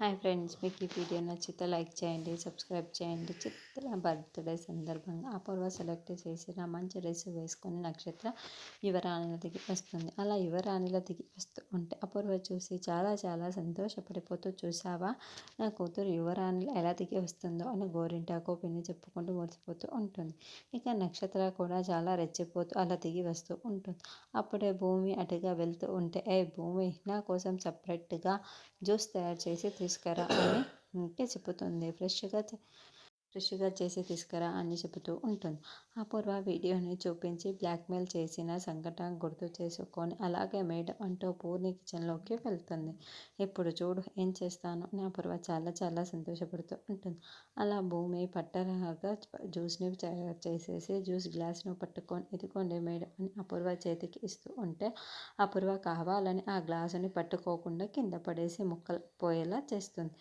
Hi friends, మీకు ఈ video నచ్చితే లైక్ చేయండి, సబ్స్క్రైబ్ చేయండి. చిత్ర బర్త్డే సందర్భంగా అపూర్వ సెలెక్ట్ చేసిన మంచి డ్రెస్ వేసుకొని నక్షత్ర యువరాణిల దిగి వస్తుంది. అలా యువరాణిల దిగి వస్తూ ఉంటే అపూర్వ చూసి చాలా చాలా సంతోషపడిపోతూ, చూసావా నా కూతురు యువరాణిలు ఎలా దిగి వస్తుందో అని గోరింటాకు పిన్ని చెప్పుకుంటూ మురిసిపోతూ ఉంటుంది. ఇక నక్షత్ర కూడా చాలా రెచ్చిపోతూ అలా దిగి వస్తూ ఉంటుంది. అప్పుడే భూమి అటుగా వెళ్తూ ఉంటే, ఏ భూమి, నా కోసం సపరేట్గా జ్యూస్ తయారు చేసి తీసుకురా అని చెప్పుతుంది. ఫ్రెష్గా చేసి తీసుకురా అని చెబుతూ ఉంటుంది. అపూర్వ వీడియోని చూపించి బ్లాక్మెయిల్ చేసిన సంఘటన గుర్తు చేసుకొని అలాగే మేడం అంటూ పూర్ణి కిచెన్లోకి వెళ్తుంది. ఇప్పుడు చూడు ఏం చేస్తాను అని అపూర్వ చాలా చాలా సంతోషపడుతూ ఉంటుంది. అలా భూమి పట్టరాగా జ్యూస్ని చేసేసి జ్యూస్ గ్లాస్ను పట్టుకొని, ఇదిగోండి మేడం అని అపూర్వ చేతికి ఇస్తూ ఉంటే, అపూర్వ కావాలని ఆ గ్లాసుని పట్టుకోకుండా కింద పడేసి ముక్కలు పోయేలా చేస్తుంది.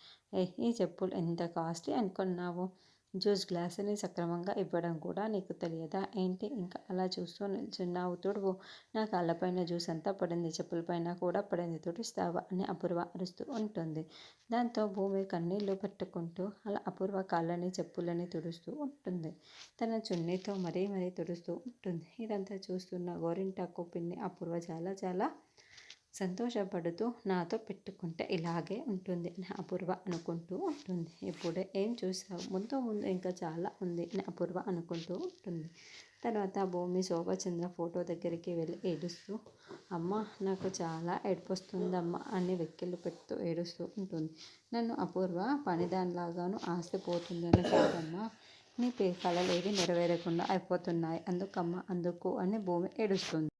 ఈ చెప్పులు ఎంత కాస్ట్లీ అనుకున్నావు? జ్యూస్ గ్లాసుని సక్రమంగా ఇవ్వడం కూడా నీకు తెలియదా ఏంటి? ఇంకా అలా చూస్తూ నిల్చున్నావు, తుడువు, నా కాళ్ళపైన జ్యూస్ అంతా పడింది, చెప్పులపైన కూడా పడింది, తుడుస్తావా అని అపూర్వ అరుస్తూ ఉంటుంది. దాంతో భూమి కన్నీళ్లు పెట్టుకుంటూ అలా అపూర్వ కాళ్ళని చెప్పులని తుడుస్తూ ఉంటుంది. తన చున్నీతో మరీ తుడుస్తూ ఉంటుంది. ఇదంతా చూస్తున్న గోరింటాకు పిన్ని అపూర్వ చాలా చాలా సంతోషపడుతూ, నాతో పెట్టుకుంటే ఇలాగే ఉంటుంది అని అపూర్వ అనుకుంటూ ఉంటుంది. ఇప్పుడే ఏం చూసావు, ముందు ముందు ఇంకా చాలా ఉంది అని అపూర్వ అనుకుంటూ ఉంటుంది. తర్వాత భూమి శోభచంద్ర ఫోటో దగ్గరికి వెళ్ళి ఏడుస్తూ, అమ్మ నాకు చాలా ఏడుపొస్తుందమ్మా అని వెక్కిళ్ళు పెడుతూ ఏడుస్తూ ఉంటుంది. నన్ను అపూర్వ పనిదానిలాగాను ఆస్తి పోతుందని కాదమ్మా, నీ కలలేవి నెరవేరకుండా అయిపోతున్నాయి, అందుకమ్మా అందుకు అని భూమి ఏడుస్తుంది.